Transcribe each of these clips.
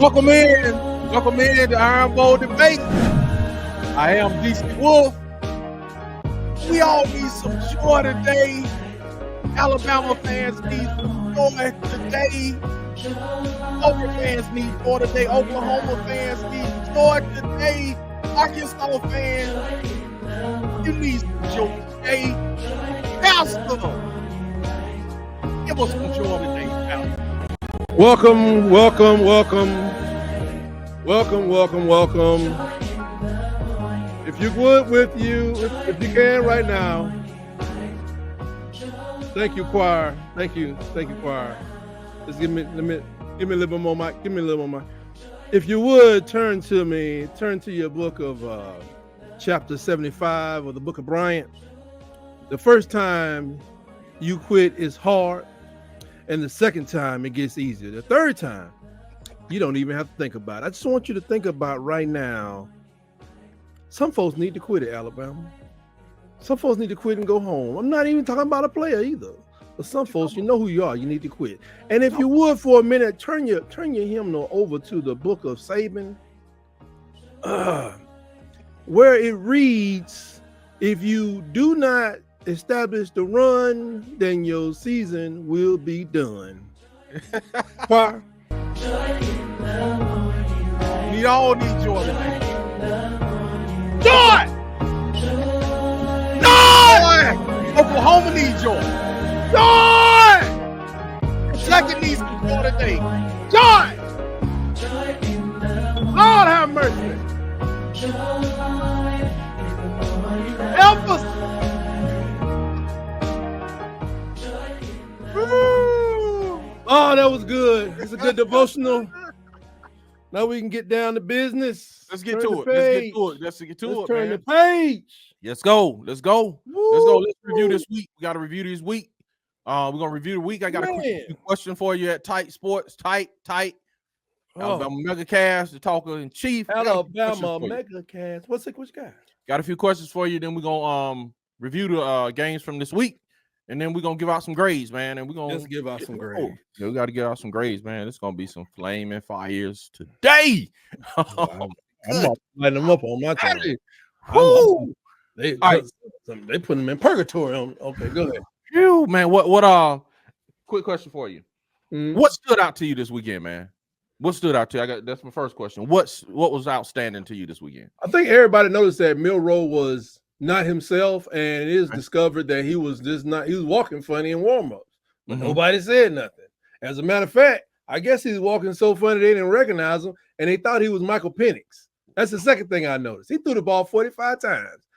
Welcome in to Iron Bowl debate. I am DC Wolf. We all need some joy today. Alabama fans need some joy today. Auburn fans need joy today. Oklahoma fans need joy today. Arkansas fans, you need some joy today. Pastor, give us some joy today, Pastor. Welcome. If you would with you, if you can right now. Thank you, choir. Thank you, choir. Just give me a little bit more mic. Give me a little more mic. If you would turn to your book of chapter 75 of the book of Bryant. The first time you quit is hard, and the second time it gets easier. The third time, you don't even have to think about it. I just want you to think about right now. Some folks need to quit at Alabama. Some folks need to quit and go home. I'm not even talking about a player either. But some folks, you know who you are. You need to quit. And if you would, for a minute, turn your hymnal over to the book of Saban, where it reads, "If you do not establish the run, then your season will be done." Choir. We all need joy today. Joy! Oklahoma needs joy. Joy! Kentucky needs some joy today. Joy! Lord have mercy. Help us. Oh, that was good. It's a good devotional. Now we can get down to business. Let's get to it. Let's turn the page. Let's go. Woo. Let's review this week. We got to review this week. We're gonna review the week. I got a quick question for you at Tight Sports. Tight. Alabama Megacast, the talker in chief. Alabama Megacast. What's you got? Got a few questions for you. Then we're gonna review the games from this week. And then we're gonna give out some grades, man. And we're gonna just give out some grades. Yeah, we got to give out some grades, man. It's gonna be some flaming fires today. I'm lighting them up on my time. They put them in purgatory. Okay, go ahead. Phew, man. What? Quick question for you. Mm-hmm. What stood out to you this weekend, man? What stood out to you? That's my first question. What was outstanding to you this weekend? I think everybody noticed that Milroe was not himself, and it is discovered that he was walking funny in warm-ups, but nobody said nothing. As a matter of fact, I guess he's walking so funny they didn't recognize him, and they thought he was Michael Penix. That's the second thing I noticed. He threw the ball 45 times.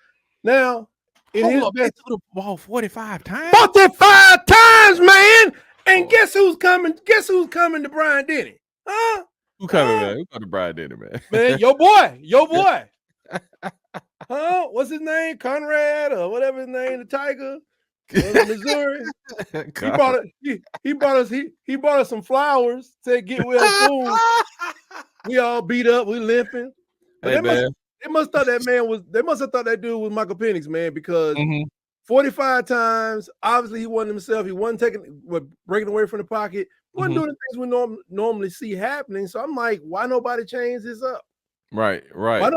Now, he threw the ball 45 times? 45 times, man! And guess who's coming? Guess who's coming to Brian Denny? Huh? Who coming, man? Who coming to Brian Denny, man? Man, your boy. Huh? What's his name? Conrad or whatever his name, the Tiger, Missouri. He brought us some flowers to get well soon. We all beat up, we limping. But they must have thought that dude was Michael Penix, man, because 45 times, obviously he wasn't himself. He wasn't breaking away from the pocket. He wasn't doing the things we normally see happening. So I'm like, why nobody change this up? Right. Why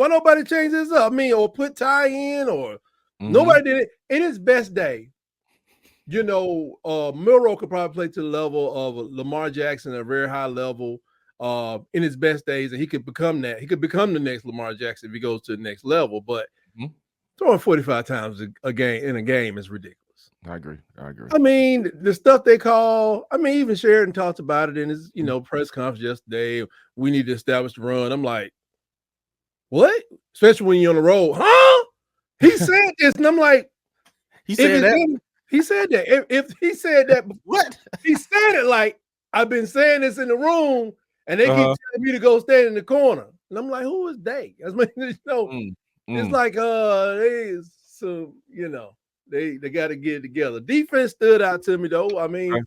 nobody change this up? I mean, or put Ty in, or nobody did it. In his best day, Milroe could probably play to the level of Lamar Jackson at a very high level in his best days, and he could become that. He could become the next Lamar Jackson if he goes to the next level. But throwing 45 times a game is ridiculous. I agree. I mean, the stuff they call. I mean, even Sheridan talked about it in his press conference yesterday. We need to establish the run. I'm like, what? Especially when you're on the road, huh? He said this, and I'm like, he said that. If he said that, what? He said it like, I've been saying this in the room, and they keep telling me to go stand in the corner, and I'm like, who is they? I mean, it's like they got to get it together. Defense stood out to me though. I mean,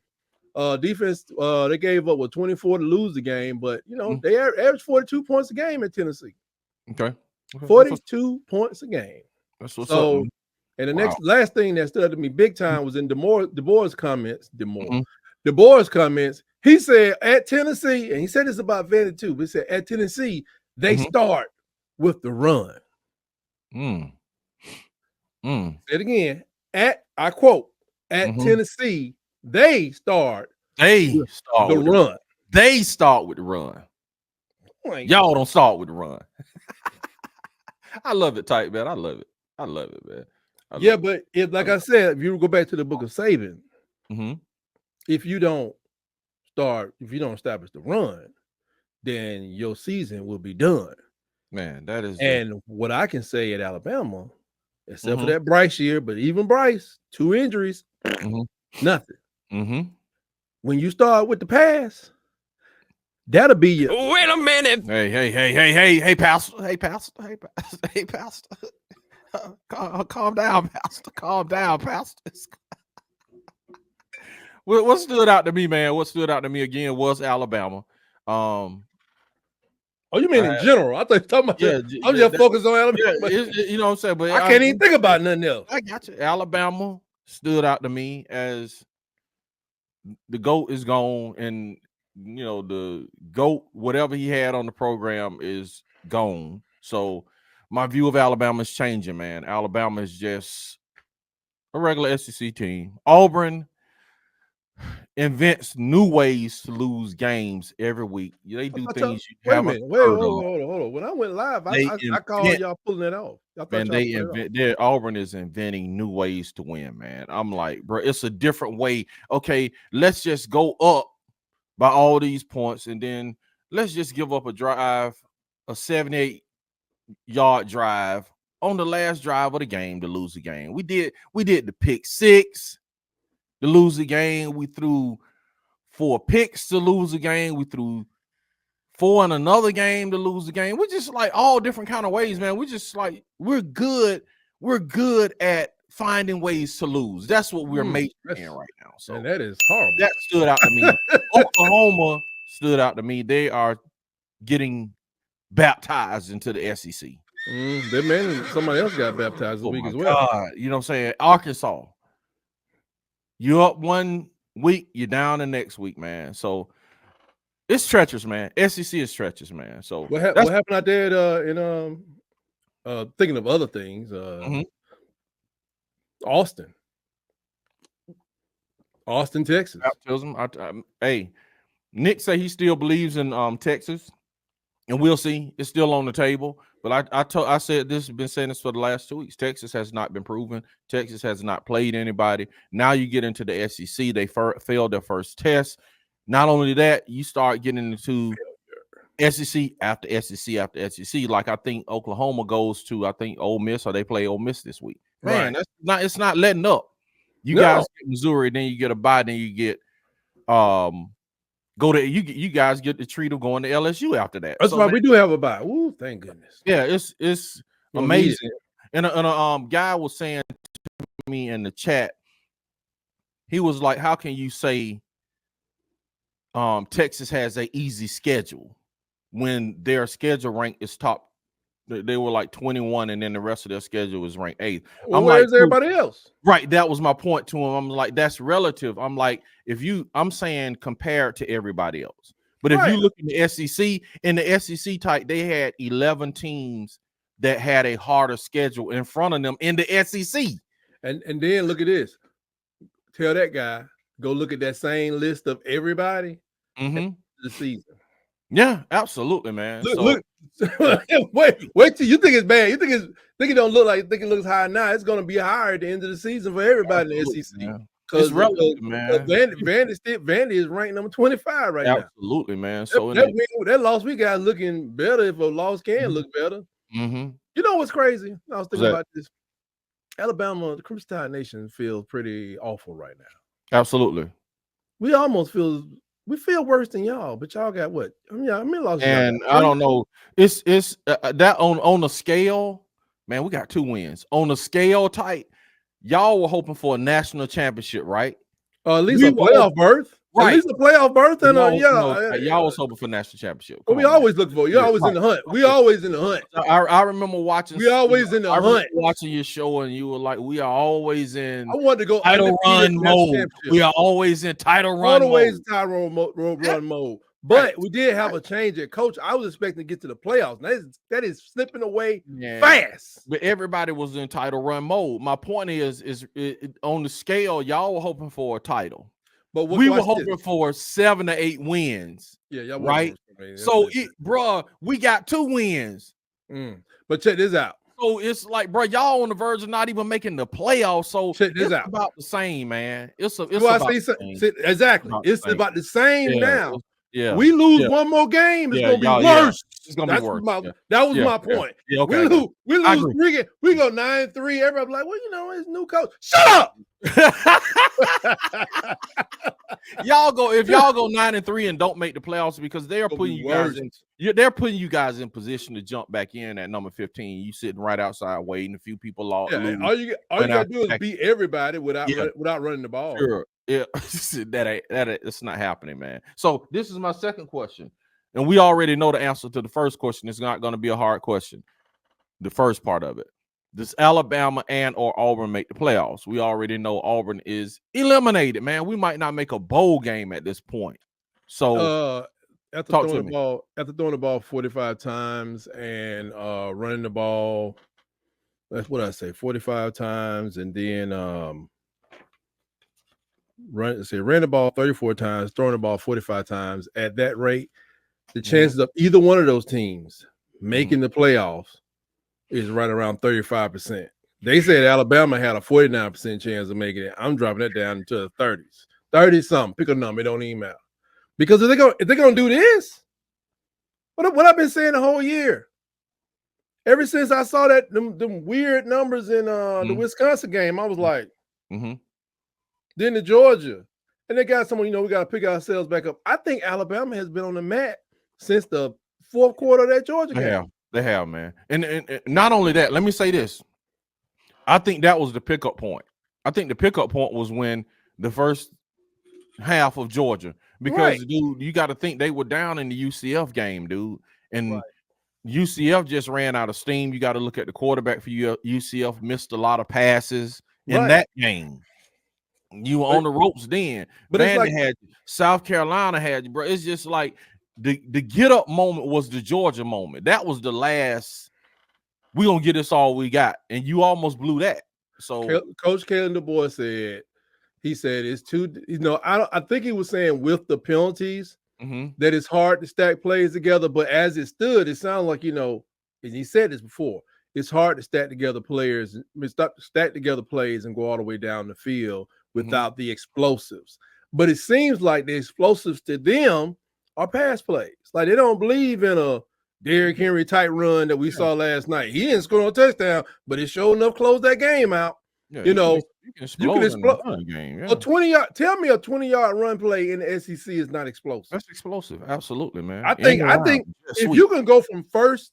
defense they gave up 24 to lose the game, but they averaged 42 points a game at Tennessee. Okay. 42 points a game. That's what's up. And the last thing that stood out to me big time was in DeBoer's comments. DeBoer's comments. He said at Tennessee, and he said this about Vandy too, but he said at Tennessee, they start with the run. Say it again. I quote, at Tennessee, they start the run. They start with the run. Y'all don't start with the run. I love it, tight man. I love it. I love it, man. But if, like I said, if you go back to the book of Saban, if you don't establish the run, then your season will be done. Man, that is. And what I can say at Alabama, except for that Bryce year, but even Bryce, 2 injuries, nothing. When you start with the pass, that'll be you. Wait a minute. Hey, pastor. Calm down, pastor. Calm down, pastor. What stood out to me, man? What stood out to me again was Alabama. Oh, you mean in general? I thought you were talking about I'm just focused on Alabama. You know what I'm saying? But I can't even think about nothing else. I got you. Alabama stood out to me as the GOAT is gone, and you know, the GOAT, whatever he had on the program is gone. So my view of Alabama is changing, man. Alabama is just a regular SEC team. Auburn invents new ways to lose games every week. They do things you haven't heard of. Hold on. When I went live, I called y'all pulling it off. And Auburn is inventing new ways to win, man. I'm like, bro, it's a different way. Okay, let's just go up by all these points, and then let's just give up a drive, a 78-yard drive on the last drive of the game to lose the game. We did the pick 6 to lose the game. We threw 4 picks to lose the game. We threw 4 in another game to lose the game. We're just like all different kind of ways, man. We just like we're good at finding ways to lose. That's what we're majoring in right now. So that is horrible. That stood out to me. Oklahoma stood out to me. They are getting baptized into the SEC. That man, somebody else got baptized this week as well. God. You know what I'm saying? Arkansas. You up one week, you're down the next week, man. So it's treacherous, man. SEC is treacherous, man. So what happened out there in thinking of other things? Austin, Texas. Baptism. Hey, Nick say he still believes in Texas, and we'll see. It's still on the table. But I said this, been saying this for the last 2 weeks. Texas has not been proven. Texas has not played anybody. Now you get into the SEC. They failed their first test. Not only that, you start getting into SEC after SEC after SEC. Like I think Oklahoma goes to Ole Miss, or they play Ole Miss this week. Man, it's not letting up. You guys get Missouri, then you get a bye, then you get you guys get the treat of going to LSU after that. That's why we do have a bye. Ooh, thank goodness. Yeah, it's amazing. And a guy was saying to me in the chat, he was like, "How can you say Texas has an easy schedule when their schedule rank is top? They were like 21, and then the rest of their schedule was ranked 8th. Well, where's everybody else? Right, that was my point to him. I'm like, that's relative. I'm like, I'm saying compared to everybody else. But if you look in the SEC, in the SEC type, they had 11 teams that had a harder schedule in front of them in the SEC. And then look at this. Tell that guy, go look at that same list of everybody the season. Yeah, absolutely, man. Look. Wait till you think it's bad. You think it don't look like it looks high now. It's going to be higher at the end of the season for everybody in the SEC. It's relevant, man. Vandy is ranked number 25 right now. Absolutely, man. So that loss we got looking better if a loss can look better. You know what's crazy? I was thinking about this. Alabama, the Crimson Tide Nation feels pretty awful right now. Absolutely. We almost feel worse than y'all, but y'all got what? I mean, lost. And I don't know. It's that on a scale, man. We got 2 wins on a scale type. Y'all were hoping for a national championship, right? At least a playoff berth. At least a playoff berth and y'all was hoping for national championship. Well, we always look for. You're always in the hunt. We always in the hunt. I remember watching. We always in the hunt. Watching your show, and you were like, "We are always in." I wanted to go title run mode. We are always in title run mode. Always title run mode. But we did have a change at coach. I was expecting to get to the playoffs. That is slipping away fast. But everybody was in title run mode. My point is on the scale, y'all were hoping for a title. But we were hoping for 7 to 8 wins. Yeah, y'all right. So, we got 2 wins. But check this out. So it's like, bro, y'all on the verge of not even making the playoffs. So check this out. About the same, man. It's about the same. Exactly. It's about the same now. Yeah, we lose one more game, it's gonna be worse. It's gonna be worse. That was my point. Yeah, okay. We lose 3 games. We go 9-3. Everybody's like, well, it's new coach. Shut up. If y'all go 9-3 and don't make the playoffs because they are putting you guys in. They're putting you guys in position to jump back in at number 15. You sitting right outside waiting. A few people lost. All you gotta do is beat everybody without running the ball. Sure. Yeah, it's not happening, man. So this is my second question, and we already know the answer to the first question. It's not going to be a hard question. The first part of it: does Alabama and or Auburn make the playoffs? We already know Auburn is eliminated, man. We might not make a bowl game at this point. So after throwing the ball 45 times and running the ball, that's what I say, 45 times, and then ran the ball 34 times, throwing the ball 45 times. At that rate, the chances of either one of those teams making the playoffs is right around 35%. They said Alabama had a 49% chance of making it. I'm dropping that down into the 30s. 30 something. Pick a number, it don't even matter. Because if they're gonna do this, what I've been saying the whole year, ever since I saw that them weird numbers in the Wisconsin game, I was like, Then to Georgia, and they got someone, we got to pick ourselves back up. I think Alabama has been on the mat since the fourth quarter of that Georgia game. They have, man. And not only that, let me say this. I think that was the pickup point. I think the pickup point was when the first half of Georgia, because dude, you got to think they were down in the UCF game, dude. And UCF just ran out of steam. You got to look at the quarterback for UCF, missed a lot of passes in that game. You were on the ropes then. But Vandy had you. South Carolina had you, bro. It's just like the get up moment was the Georgia moment. That was the last. We gonna get this all we got, and you almost blew that. So Coach Kalen DuBois said, it's too. I think he was saying with the penalties that it's hard to stack plays together. But as it stood, it sounded like and he said this before. It's hard to stack together plays and go all the way down the field without the explosives. But it seems like the explosives to them are pass plays. Like they don't believe in a Derrick Henry type run that we saw last night. He didn't score no touchdown, but it sure enough closed that game out. Yeah, you can explode a game. Yeah. A 20-yard. Tell me a 20-yard run play in the SEC is not explosive. That's explosive, absolutely, man. I think if you can go from first,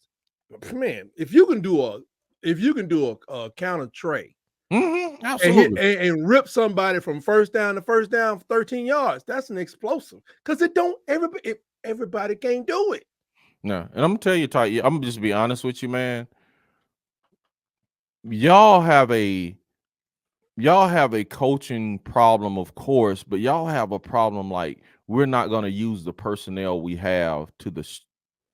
man, if you can do a counter tray. Absolutely. And rip somebody from first down to first down for 13 yards. That's an explosive because everybody can't do it. No, and I'm gonna tell you, Ty, I'm gonna just be honest with you, man. Y'all have a coaching problem, of course, but y'all have a problem like we're not gonna use the personnel we have to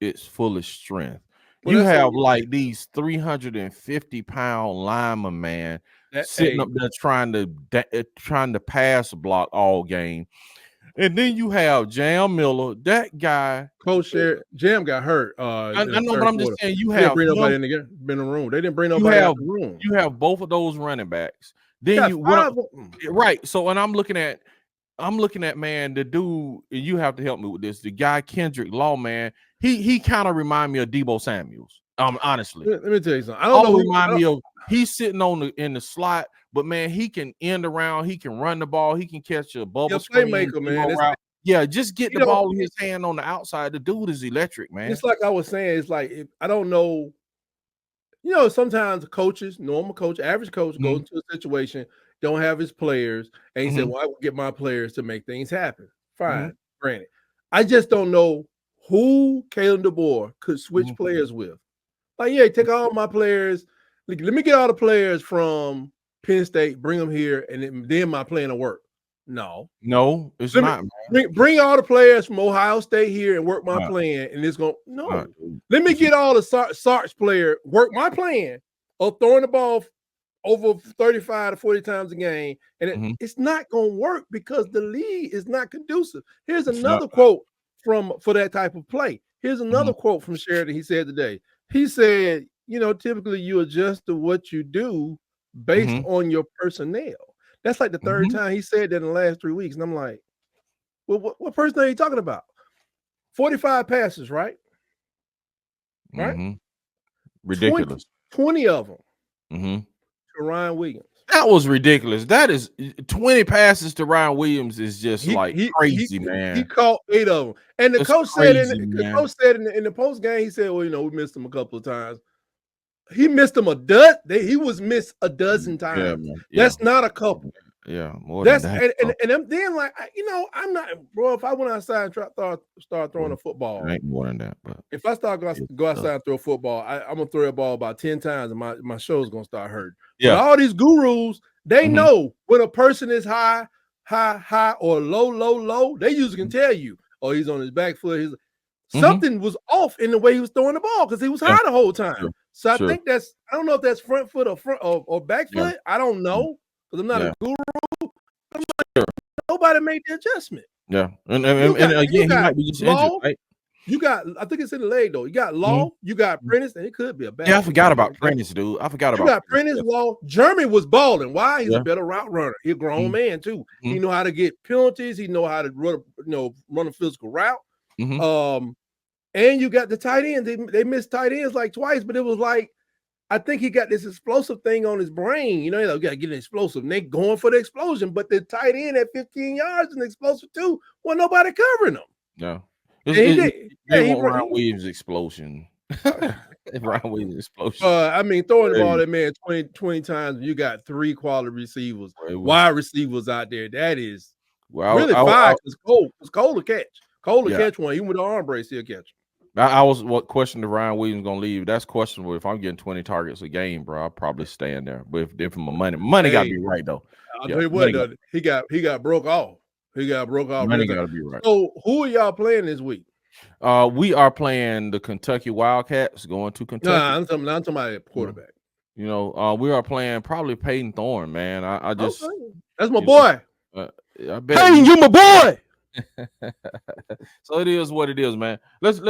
its fullest strength. You have like these 350-pound linemen, man, sitting up there trying to pass block all game. And then you have Jam Miller, that guy. Coach Jam got hurt. I know, but I'm just saying you have bring nobody in the room. They didn't bring nobody out the room. You have both of those running backs. Then So, and I'm looking at man, the dude. You have to help me with this. The guy Kendrick Law, man. He kind of remind me of Debo Samuels. Honestly, let me tell you something. He's sitting in the slot, but man, he can end around. He can run the ball. He can catch a bubble screen. Playmaker, man. Yeah, just get the ball in his hand on the outside. The dude is electric, man. It's like I was saying. It's like I don't know. Sometimes coaches, normal coach, average coach, goes into a situation, don't have his players, and he said, "Well, I will get my players to make things happen." Fine, granted. I just don't know who Kalen DeBoer could switch players with. Like, yeah, take all my players. Let me get all the players from Penn State, bring them here, and then my plan will work. No, it's not. Bring all the players from Ohio State here and work my plan, and it's going no. Let me get all the Sark's player, work my plan of throwing the ball over 35 to 40 times a game, and it's not going to work because the league is not conducive. Here's another quote for that type of play. Here's another quote from Sheridan. He said today. He said, typically you adjust to what you do based on your personnel. That's like the third time he said that in the last 3 weeks. And I'm like, well, what personnel are you talking about? 45 passes, right? Right? Ridiculous. 20 of them to Ryan Williams. That was ridiculous. That is 20 passes to Ryan Williams is just crazy, man. He caught 8 of them. And the coach said in the post game, he said, well, we missed him a couple of times. He missed him a dozen. He was missed a dozen times. That's not a couple. Yeah, more than that. And then I'm not, bro. If I went outside and start throwing a football, I ain't more than that. But if I start go outside and throw a football, I'm gonna throw a ball about 10 times, and my show's gonna start hurting. Yeah, but all these gurus, they know when a person is high, or low. They usually can tell you, oh, he's on his back foot. Something was off in the way he was throwing the ball because he was high the whole time. So I think I don't know if that's front foot or back foot. I don't know because I'm not a guru. Nobody made the adjustment. Yeah, and again, he might be just injured, right? You got, I think it's in the leg though. You got Law, you got Prentice, and it could be a bad. Yeah, I forgot about Prentice, dude. I forgot about. You got Prentice, Law. Jeremy was balling. Why? He's a better route runner. He's a grown man too. He know how to get penalties. He know how to run a physical route. And you got the tight end. They missed tight ends like twice, but it was like, I think he got this explosive thing on his brain. You got to get an explosive. And they going for the explosion, but the tight end at 15 yards and explosive too. Well, nobody covering him. Yeah. They want Ryan Williams explosion. Ryan Williams explosion. I mean, throwing the ball at man 20 times, you got 3 quality receivers, wide receivers out there. That is really 5. It's cold. It's cold to catch. Cold to catch one. Even with the arm brace, he'll catch. I was question if Ryan Williams gonna leave. That's questionable. If I'm getting 20 targets a game, bro, I'll probably stay in there. But if for my money gotta be right though. I'll tell you what, he got broke off. He got broke off. Money gotta be right. So who are y'all playing this week? We are playing the Kentucky Wildcats going to Kentucky. I'm talking about a quarterback. We are playing probably Peyton Thorne, man. I just that's my boy. I bet Peyton, you my boy. So it is what it is, man. Let's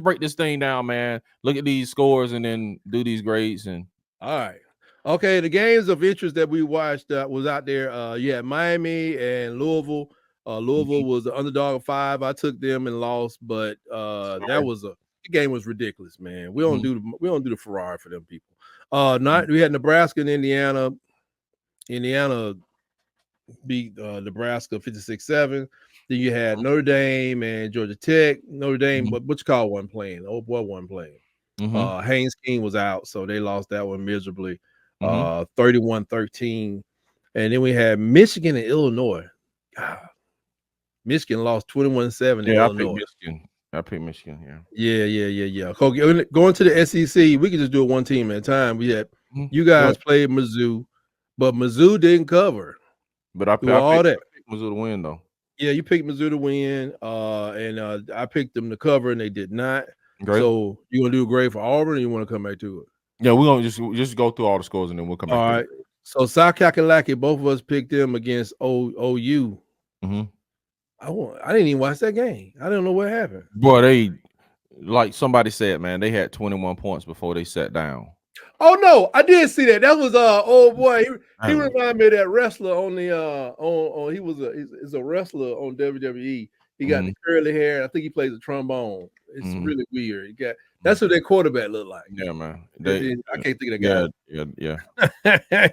break this thing down, man. Look at these scores and then do these grades. And all right, okay. The games of interest that we watched was out there. Miami and Louisville. Louisville was the underdog of 5. I took them and lost, but the game was ridiculous, man. We don't do the Ferrari for them people. We had Nebraska and Indiana. Indiana beat Nebraska 56-7. Then you had Notre Dame and Georgia Tech. Notre Dame, what you call one playing? Oh boy, one playing. Haynes King was out, so they lost that one miserably. 31-13. And then we had Michigan and Illinois. God, Michigan lost 21-7 in Illinois. I picked Michigan here. Yeah. Going to the SEC, we can just do it one team at a time. We had you guys played Mizzou, but Mizzou didn't cover. But I picked Mizzou to win, though. Yeah, you picked Mizzou to win, and I picked them to cover, and they did not. Great. So you gonna do a grade for Auburn, or you want to come back to it? Yeah, we're gonna just go through all the scores, and then we'll come back. All right. So South Kakalaki, both of us picked them against OU. I didn't even watch that game. I don't know what happened. Boy, they, like somebody said, man, they had 21 points before they sat down. Oh no, I did see that. That was old boy. He reminded me of that wrestler on the he's a wrestler on WWE. He got the curly hair. I think he plays the trombone. It's really weird. That's what their quarterback looked like. Yeah, man. I can't think of that guy. Yeah.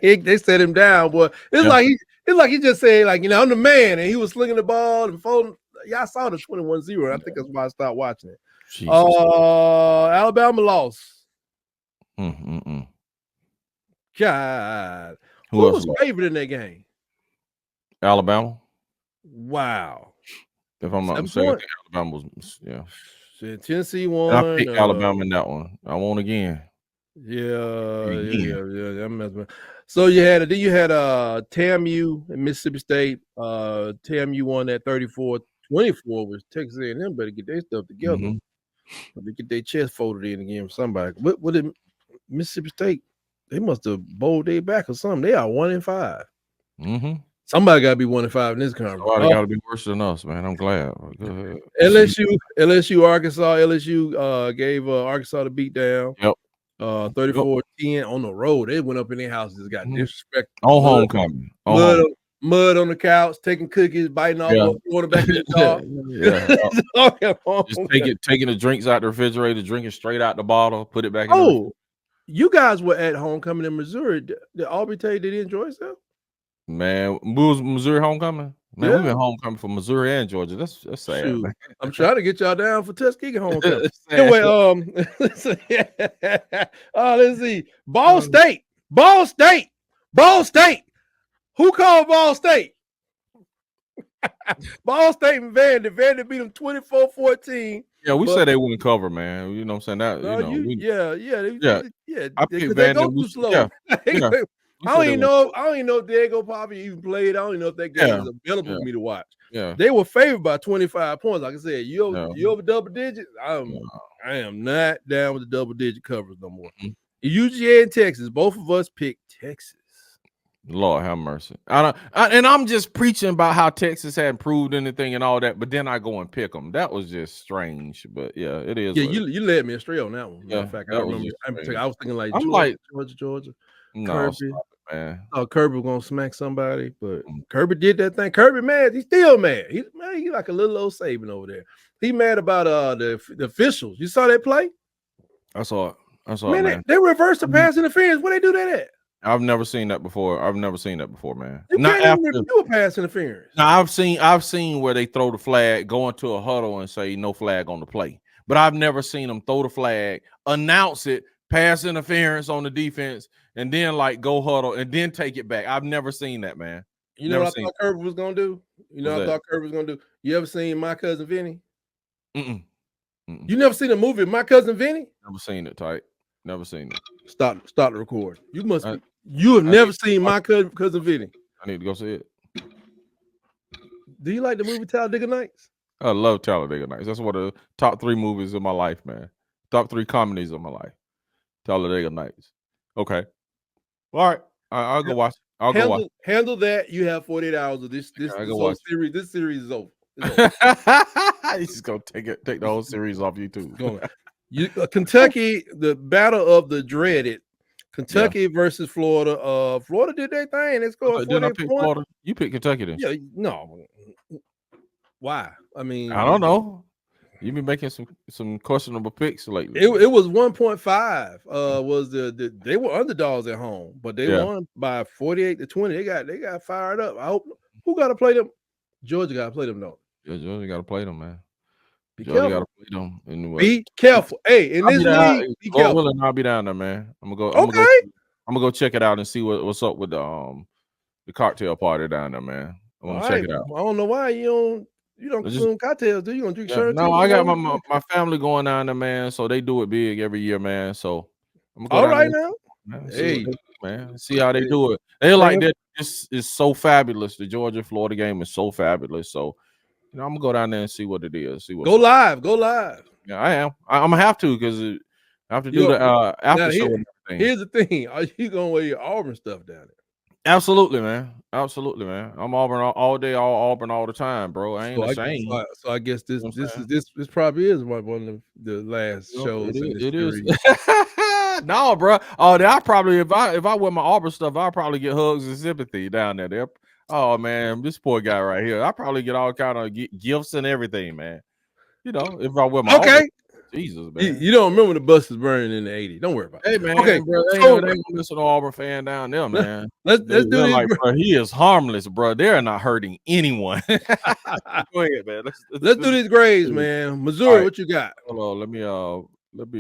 They set him down, boy. It's like he just said, like, I'm the man, and he was slinging the ball and folding. Yeah, I saw the 21-0. I think that's why I stopped watching it. Jesus. Alabama lost. God. Who was favored in that game? Alabama. Wow. If I'm not 7 mistaken, I points. think Alabama was Shit, Tennessee And won. I picked Alabama in that one. I won again. Yeah. I'm messing with. So you had TAMU and Mississippi State. TAMU won that 34-24, which Texas A&M better get their stuff together. They get their chest folded in again from somebody. What did Mississippi State? They must have bowled their back or something. They are 1-5. Somebody got to be 1-5 in this conference. Somebody got to be worse than us, man. I'm glad. Go ahead. LSU, Arkansas. LSU gave Arkansas the beat down. Yep. 34-10 on the road. They went up in their houses, got disrespected. On homecoming. Mud on the couch, taking cookies, biting off, throwing it back in the jar. Just taking the drinks out the refrigerator, drinking straight out the bottle, put it back in. You guys were at homecoming in Missouri. Did Aubrey tell you, did he enjoy himself? Man, was Missouri homecoming? Man, we've been homecoming for Missouri and Georgia. That's sad. Man. I'm trying to get y'all down for Tuskegee homecoming. Anyway, let's see. Ball State. Who called Ball State? Ball State and Vandy. Vandy beat them 24-14. Yeah, we said they wouldn't cover, man. You know what I'm saying? That I picked they go too slow. Yeah. I don't even know if Diego Papi even played. I don't even know if that game is available for me to watch. Yeah, they were favored by 25 points. Like I said, you over double digits. I am not down with the double digit covers no more. UGA and Texas, both of us picked Texas. Lord have mercy. I'm just preaching about how Texas hadn't proved anything and all that, but then I go and pick them. That was just strange, but yeah, it is. Yeah, you led me astray on that one. Yeah, in fact, I remember. I was thinking like Georgia. No, Kirby. Man. Oh, Kirby was gonna smack somebody, but Kirby did that thing. Kirby mad. He's still mad. He's like a little old Saban over there. He mad about the officials. You saw that play? I saw it. Man. They reversed the pass interference. Where they do that at? I've never seen that before. Man. You can't even review a pass interference. Now I've seen where they throw the flag, go into a huddle, and say no flag on the play. But I've never seen them throw the flag, announce it, pass interference on the defense, and then like go huddle and then take it back. I've never seen that, man. You know what I thought Kirby was gonna do? You ever seen My Cousin Vinny? You never seen a movie My Cousin Vinny? Never seen it, Tyke. Never seen it. Stop the record. You have never seen My Cousin Vinny. I need to go see it. Do you like the movie Talladega Nights? I love Talladega Nights. That's one of the top 3 movies of my life, man. Top 3 comedies of my life. Talladega Nights. Okay. All right. I'll go watch. Handle that. You have 48 hours of this series. This series is over. He's just gonna take the whole series off YouTube. Kentucky, the battle of the dreaded Kentucky versus Florida. Florida did their thing. It's going. Did I pick Florida? You picked Kentucky then? Yeah. No. Why? I mean, I don't know. You've been making some questionable picks lately. It was 1.5. Was they were underdogs at home, but they won by 48-20. They got fired up. I hope who got to play them? Georgia got to play them though. Yeah, Georgia got to play them, man. Be careful. Got to play them. Be careful. Hey, in this league, be careful. I'll be down there, man. I'm gonna go check it out and see what's up with the cocktail party down there, man. I want to check it out. I don't know why you don't consume cocktails. Do you gonna drink shirt? No, I got my family going down there, man. So they do it big every year, man. So I'm gonna go down there, man. Hey, man, see how they do it. They like that. This is so fabulous. The Georgia Florida game is so fabulous. So I'm gonna go down there and see what it is. Go live. Yeah, I am. I'm gonna have to because I have to do the after show. Here's the thing: are you gonna wear your Auburn stuff down there? Absolutely, man. I'm Auburn all day, all Auburn all the time, bro. I ain't ashamed. So I guess this probably is one of the last shows. It is. No, bro. Oh, I probably if I wear my Auburn stuff, I'll probably get hugs and sympathy down there. Oh man, this poor guy right here. I probably get all kind of gifts and everything, man. If I wear my Auburn. Jesus, man. You don't remember the bus was burning in the 80s. Don't worry about it. Hey, man. Okay, bro. They ain't gonna listen to Auburn fan down there, man. Let's do this. Like, bro, he is harmless, bro. They're not hurting anyone. Go ahead, man. Let's do these grades, man. Missouri, right. What you got? Hold on. Let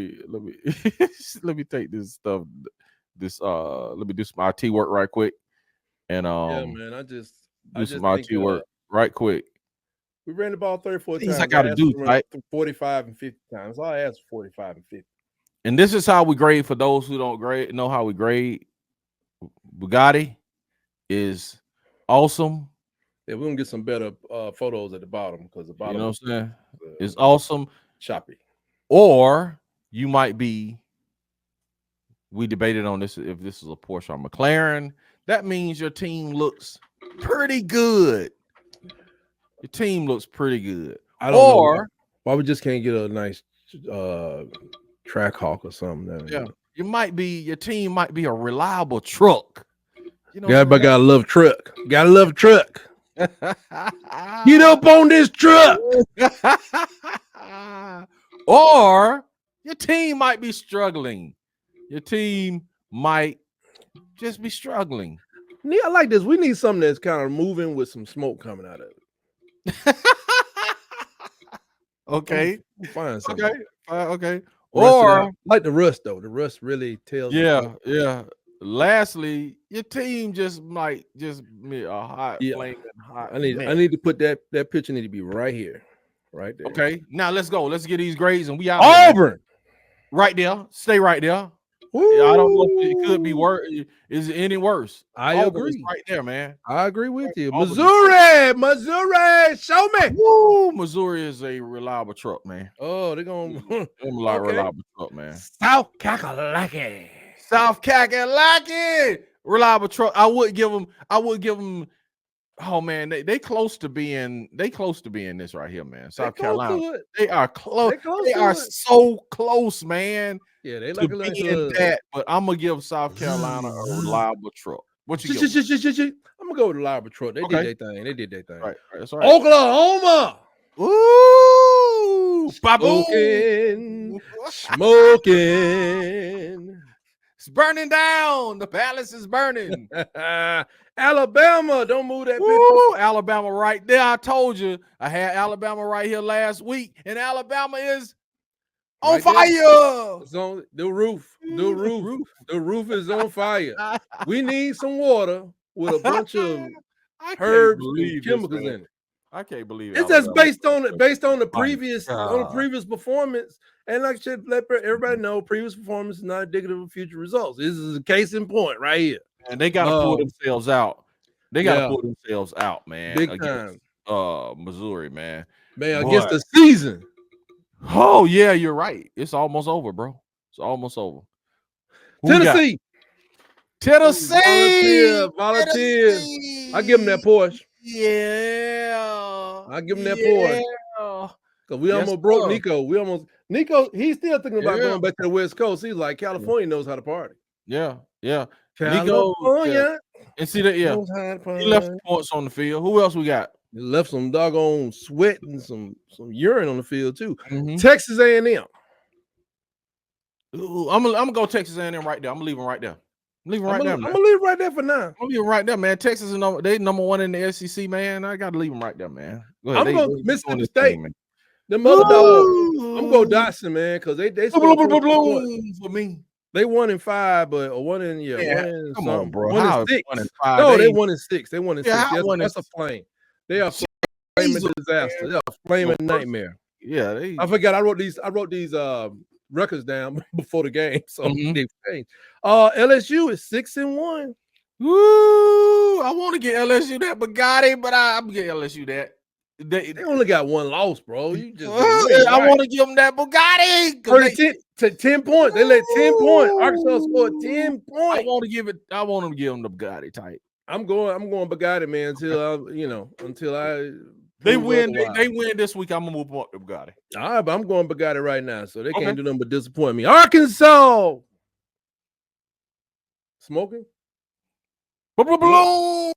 me take this stuff. Let me do some IT work right quick. And yeah, man. I just some IT work right quick. We ran the ball 34 Things times. I gotta do, right? 45 and 50 times. All I asked for 45 and 50. And this is how we grade for those who don't know how we grade. Bugatti is awesome. Yeah, we're gonna get some better photos at the bottom because the bottom, you know what I'm saying, is awesome. Choppy. Or you might be, we debated on this, if this is a Porsche or McLaren. That means your team looks pretty good. Your team looks pretty good. I don't know why we just can't get a nice track hawk or something. Yeah, your team might be a reliable truck. You know, everybody gotta love truck. Gotta love truck. Get up on this truck. Or your team might be struggling. Your team might just be struggling. I like this. We need something that's kind of moving with some smoke coming out of it. Okay. We'll find something. Okay. Or I like the rust though. The rust really tells. Yeah. Lastly, your team just might just be a hot flaming hot. I need to put that picture need to be right here. Right there. Okay. Now let's go. Let's get these grades and we out. Auburn. Right there. Stay right there. Yeah, I don't know if it could be worse. Is it any worse? I agree. Right there, man. I agree with you. Auburn. Missouri, show me. Woo, Missouri is a reliable truck, man. Oh, they're gonna reliable truck, man. South Kakalaki, reliable truck. I would give them. Oh man, they close to being this right here, man. South Carolina, they are close. They are so close, man. Yeah, they like that. But I'm gonna give South Carolina a reliable truck. What you I'm gonna go with a reliable truck. They did their thing. Right. That's right. Oklahoma. Ooh, smoking. It's burning down. The palace is burning. Alabama, don't move that picture. Alabama right there. I told you. I had Alabama right here last week, and Alabama is on fire. It's on the roof. The roof is on fire. We need some water with a bunch of herbs and chemicals in it. I can't believe it. It's just based on the previous performance. And like I said, let everybody know previous performance is not indicative of future results. This is a case in point right here. And they gotta pull themselves out. They gotta pull themselves out, man. Big time. Missouri, man. Against the season. Oh yeah, you're right. It's almost over, bro. It's almost over. Tennessee. Volunteers. I give them that Porsche. Yeah. I give him that Porsche. Because we almost broke Nico. Nico, he's still thinking about going back to the West Coast. He's like, California knows how to party. Yeah. California. And see that, he left points on the field. Who else we got? He left some doggone sweat and some urine on the field too. Texas A&M. I'm gonna go Texas A&M right there. I'm leaving right there. I'm gonna leave right there for now. I'm leaving right there, man. Texas is they number one in the SEC, man. I gotta leave them right there, man. Go ahead. I'm going Mississippi State. Them other dogs. I'm gonna go Dotson, man, because they for me. They 1-5, but 1 come on, bro. 1-6. No, they 1-6. They 1-6. That's a flame. They are flaming disaster. They're a flaming nightmare. Yeah, I forgot. I wrote these records down before the game, so they changed. LSU is 6-1. Woo! I want to get LSU that Bugatti, but I'm getting LSU that. They only got one loss, bro. You just I want to give them that Bugatti. 10 points. They let 10 points. Arkansas scored 10 points. I want them to give them the Bugatti type. I'm going Bugatti, man, until I they win. They win this week. I'm gonna move up to Bugatti. All right, but I'm going Bugatti right now, so they can't do nothing but disappoint me. Arkansas smoking. Arkansas.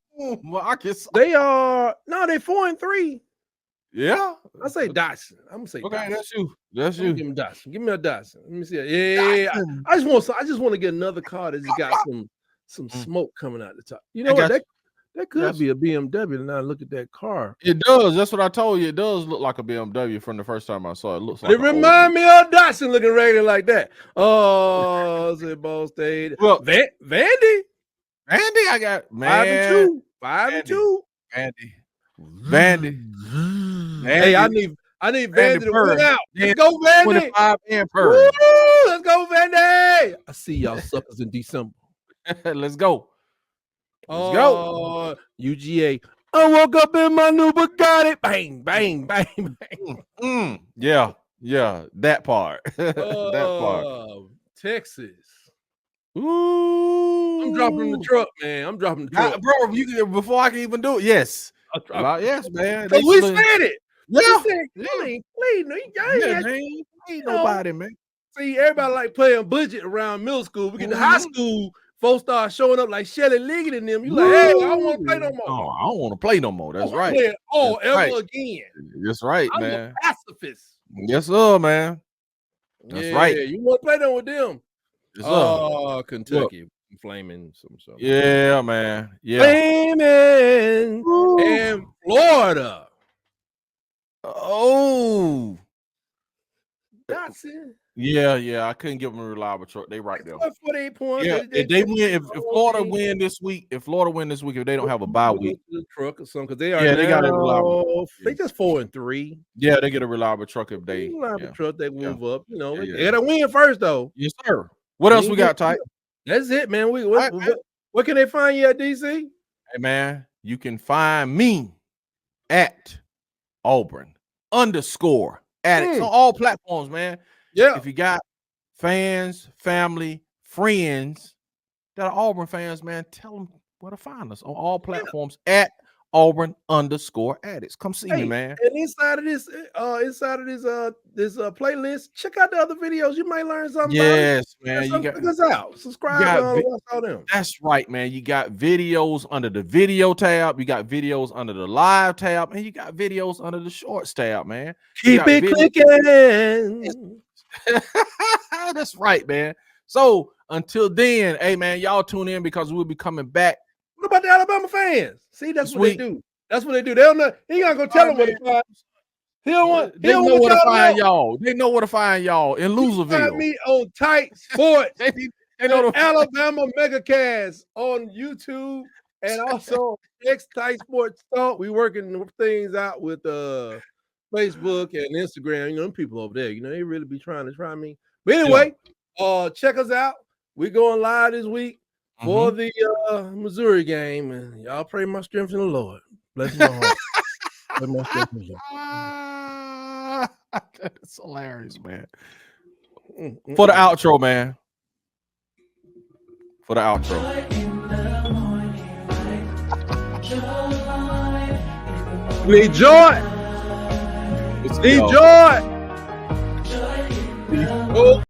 They are 4-3. Yeah, I say Dotson. I'm gonna say Dotson. That's you. Give me Dotson. Give me a Dotson. Let me see. Yeah. I just want to get another car that's got some smoke coming out the top. You know what? That could be a BMW. Now look at that car. It does. That's what I told you. It does look like a BMW from the first time I saw it. It looks like it remind me of Dotson looking regular like that. Oh, is it Ball State? Well, Vandy, I got man 5-2. Vandy. Hey, I need Vandy to win out. Let's go, Vandy. 25 and Purdy. Let's go, Vandy. I see y'all suckers in December. Let's go. Let's go. UGA. I woke up in my new Bugatti. Bang, bang, bang, bang. Yeah. That part. That part. Texas. Ooh. I'm dropping the truck, man. I'm dropping the truck. Bro, before I can even do it. Yes. Yes, man. Because we said it. Yeah. Ain't nobody, man. See, everybody like playing budget around middle school. We get to high school, folks start showing up like Shelly Liggett and them. You like, hey, I don't want to play no more. Oh, I don't want to play no more. That's right. Play it ever again. That's right, I'm man. a pacifist. Yes, sir, man. That's right. You want to play them with them? Yes, Kentucky. Flaming something. Yeah, man. Yeah. Flaming and Florida. Oh. That's it. Yeah. I couldn't give them a reliable truck. They right there. 48 points. Yeah, if they win, if Florida win this week, if they don't have a bye week, the truck or something, because they are they got a reliable. They just 4-3. Yeah, they get a reliable truck if they truck. They move up. You know, they gotta win first though. Yes, sir. What else we got, Ty? That's it, man. What can they find you at, DC? Hey, man, you can find me at Auburn _ Addicts on all platforms, man. Yeah. If you got fans, family, friends that are Auburn fans, man, tell them where to find us on all platforms at Auburn _ Addicts. Come see me, man. And inside of this playlist, check out the other videos. You might learn something. Yes, man. You got us out. Subscribe. That's right, man. You got videos under the video tab. You got videos under the live tab, and you got videos under the shorts tab, man. Keep it clicking. That's right, man. So until then, hey, man, y'all tune in because we'll be coming back. What about the Alabama fans? See, that's what they do. That's what they do. They don't know. He ain't gonna go tell them what to find. They know where to find y'all. They know where to find y'all in Loserville. Find me on Tight Sports. they know Alabama Megacast on YouTube and also X Tight Sports Talk. We working things out with Facebook and Instagram. You know, them people over there. You know, they really be trying to try me. But anyway, check us out. We going live this week for the Missouri game, and y'all pray my strength in the Lord. Bless my heart. Bless my strength in the Lord. That's hilarious, man. For the outro, man. For the outro. Need joy. Need joy.